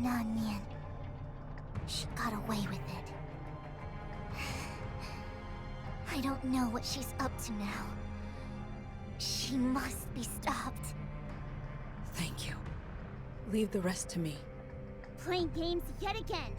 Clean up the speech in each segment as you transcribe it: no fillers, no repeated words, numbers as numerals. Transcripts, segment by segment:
Nan. She got away with it. I don't know what she's up to now. She must be stopped. Thank you. Leave the rest to me. Playing games yet again.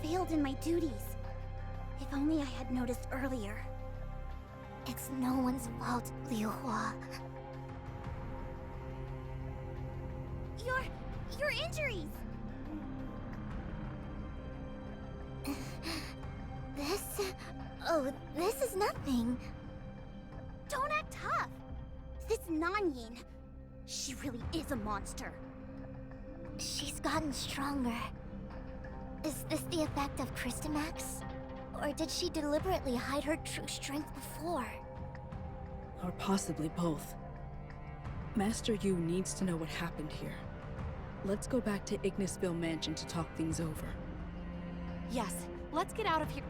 failed in my duties. If only I had noticed earlier. It's no one's fault, Liu Hua. Your injuries! This is nothing. Don't act tough. This Nanyin, she really is a monster. She's gotten stronger. Is this the effect of Crystamax? Or did she deliberately hide her true strength before? Or possibly both. Master Yu needs to know what happened here. Let's go back to Ignisville Mansion to talk things over. Yes, let's get out of here.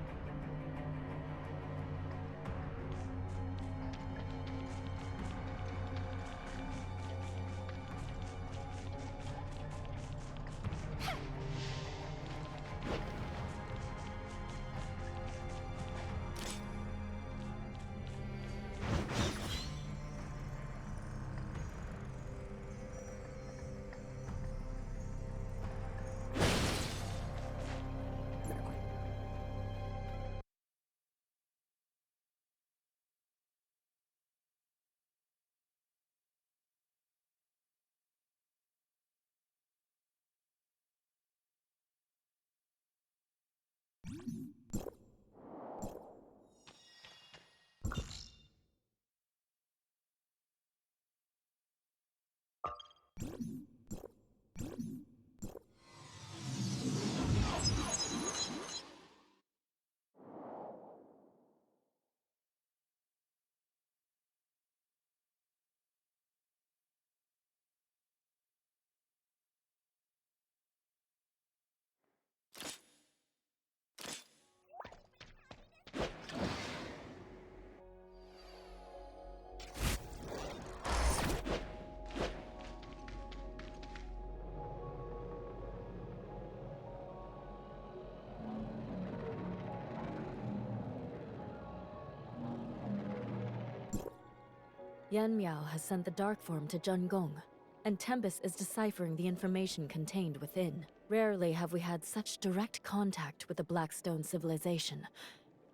Yan Miao has sent the dark form to Zhengong, and Tempest is deciphering the information contained within. Rarely have we had such direct contact with the Blackstone civilization.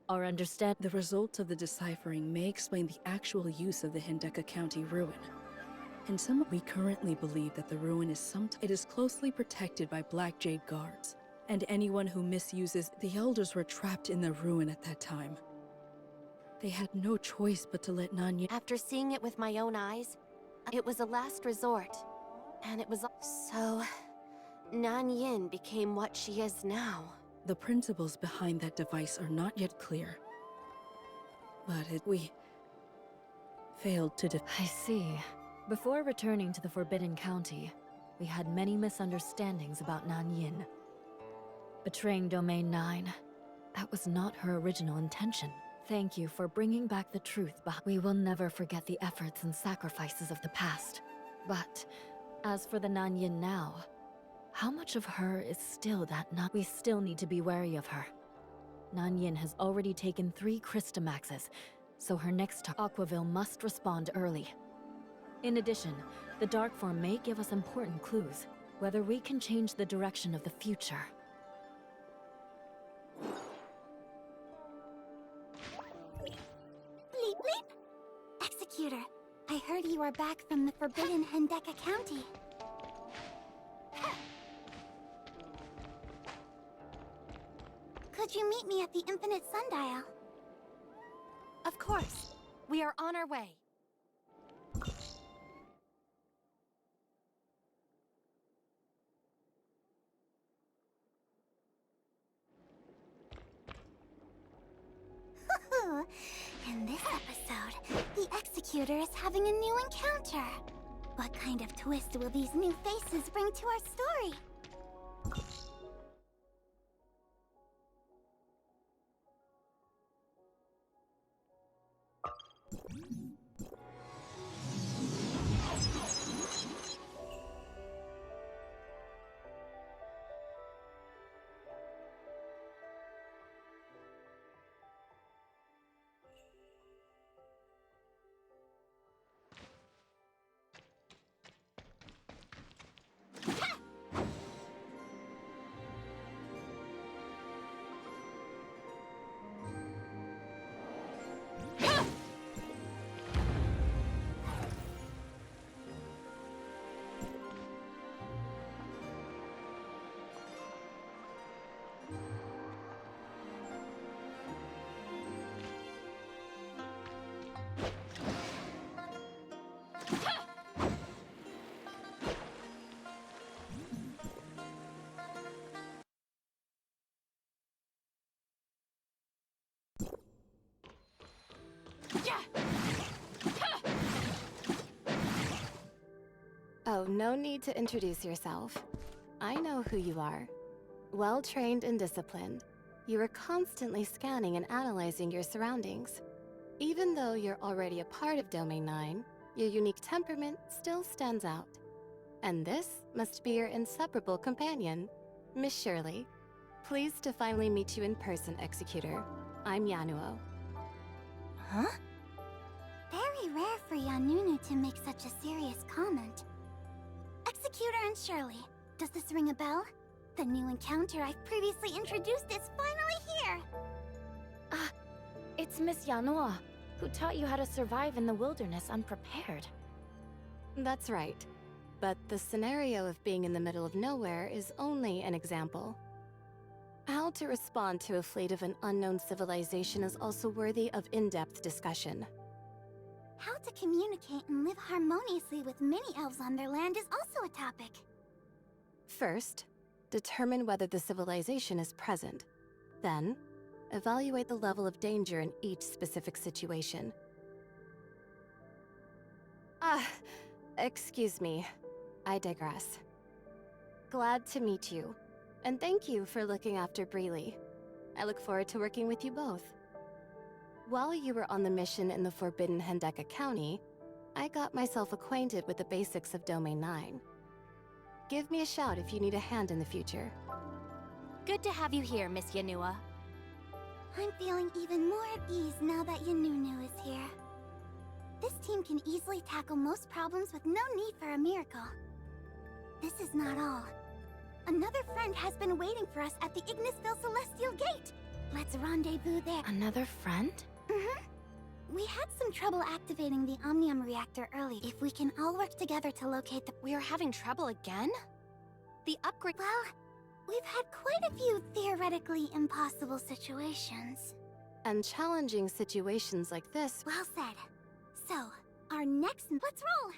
Our understand— The results of the deciphering may explain the actual use of the Hindeka County ruin. In some, we currently believe that the ruin is it is closely protected by Black Jade guards, and anyone who misuses— The elders were trapped in the ruin at that time. They had no choice but to let Nanyin— After seeing it with my own eyes, it was a last resort. And it was— So, Nanyin became what she is now. The principles behind that device are not yet clear. But we failed to I see. Before returning to the Forbidden County, we had many misunderstandings about Nanyin. Betraying Domain 9, that was not her original intention. Thank you for bringing back the truth. We will never forget the efforts and sacrifices of the past. But, as for the Nanyin now, how much of her is still that we still need to be wary of her. Nanyin has already taken 3 Crystamaxes, so her next Aquaville must respond early. In addition, the dark form may give us important clues, whether we can change the direction of the future. Bleep bleep! Executor, I heard you are back from the Forbidden Hindeka County. Could you meet me at the Infinite Sundial? Of course. We are on our way. In this episode, the Executor is having a new encounter. What kind of twist will these new faces bring to our story? Oh, no need to introduce yourself. I know who you are. Well-trained and disciplined. You are constantly scanning and analyzing your surroundings. Even though you're already a part of Domain 9, your unique temperament still stands out. And this must be your inseparable companion, Miss Shirley. Pleased to finally meet you in person, Executor. I'm Yanuo. Huh? Very rare for Yanunu to make such a serious comment. Executor and Shirley, does this ring a bell? The new encounter I've previously introduced is finally here! It's Miss Yanuo, who taught you how to survive in the wilderness unprepared. That's right. But the scenario of being in the middle of nowhere is only an example. How to respond to a fleet of an unknown civilization is also worthy of in-depth discussion. How to communicate and live harmoniously with mini-elves on their land is also a topic. First, determine whether the civilization is present. Then, evaluate the level of danger in each specific situation. Excuse me. I digress. Glad to meet you, and thank you for looking after Breely. I look forward to working with you both. While you were on the mission in the Forbidden Hendeka County, I got myself acquainted with the basics of Domain 9. Give me a shout if you need a hand in the future. Good to have you here, Miss Yanua. I'm feeling even more at ease now that Yanunu is here. This team can easily tackle most problems with no need for a miracle. This is not all. Another friend has been waiting for us at the Ignisville Celestial Gate. Let's rendezvous there. Another friend? We had some trouble activating the Omnium reactor early. If we can all work together to locate the... We are having trouble again? The upgrade... Well, we've had quite a few theoretically impossible situations. And challenging situations like this... Well said. So, our next... Let's roll!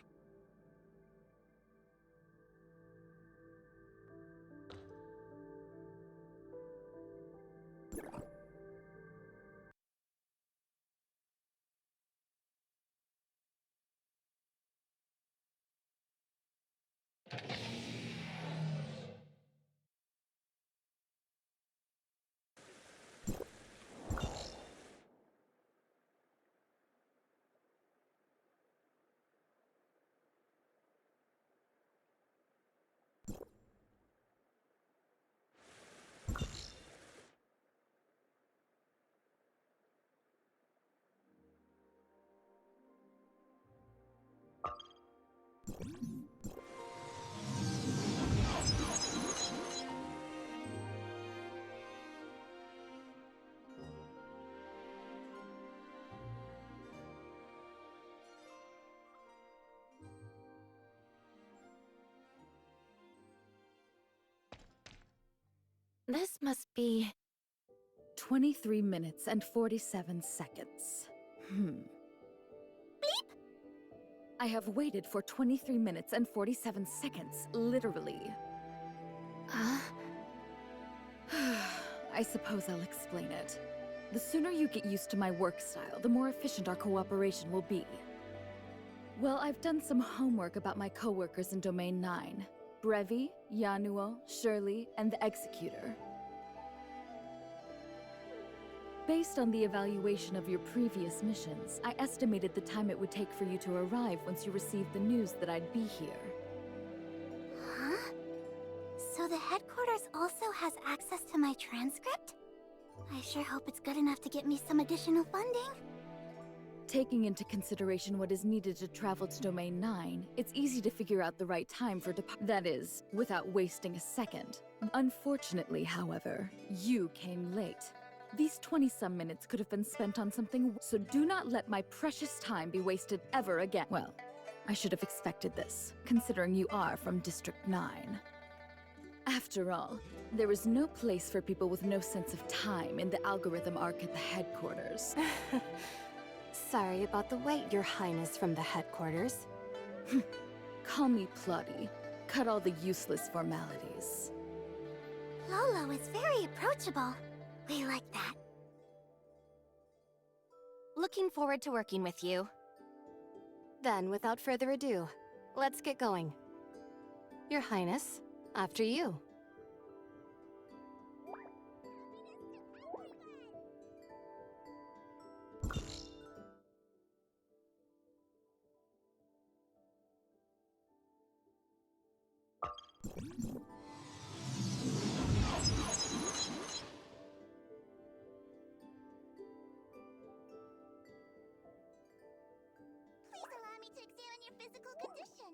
This must be... 23 minutes and 47 seconds. Bleep! I have waited for 23 minutes and 47 seconds, literally. I suppose I'll explain it. The sooner you get used to my work style, the more efficient our cooperation will be. Well, I've done some homework about my coworkers in Domain 9. Brevi, Yanuo, Shirley, and the Executor. Based on the evaluation of your previous missions, I estimated the time it would take for you to arrive once you received the news that I'd be here. Huh? So the headquarters also has access to my transcript? I sure hope it's good enough to get me some additional funding. Taking into consideration what is needed to travel to Domain 9, it's easy to figure out the right time for that is, without wasting a second. Unfortunately, however, you came late. These 20-some minutes could have been spent on something, so do not let my precious time be wasted ever again. Well, I should have expected this, considering you are from District 9. After all, there is no place for people with no sense of time in the algorithm arc at the headquarters. Sorry about the wait, Your Highness from the headquarters. Call me Plotty. Cut all the useless formalities. Lolo is very approachable. We like that. Looking forward to working with you. Then, without further ado, let's get going. Your Highness, after you. Please allow me to examine your physical condition.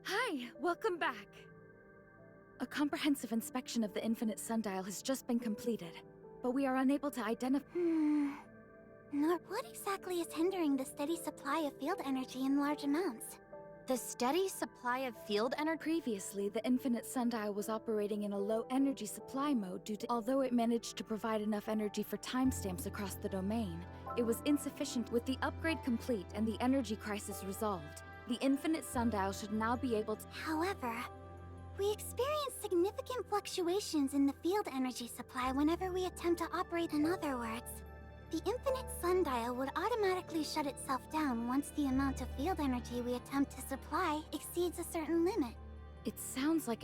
Hi, welcome back. A comprehensive inspection of the Infinite Sundial has just been completed, but we are unable to identify. What exactly is hindering the steady supply of field energy in large amounts? The steady supply of field energy. Previously, the Infinite Sundial was operating in a low energy supply mode although it managed to provide enough energy for timestamps across the domain, it was insufficient. With the upgrade complete and the energy crisis resolved, the Infinite Sundial should now be able to. However, we experience significant fluctuations in the field energy supply whenever we attempt to operate. In other words, the Infinite Sundial would automatically shut itself down once the amount of field energy we attempt to supply exceeds a certain limit. It sounds like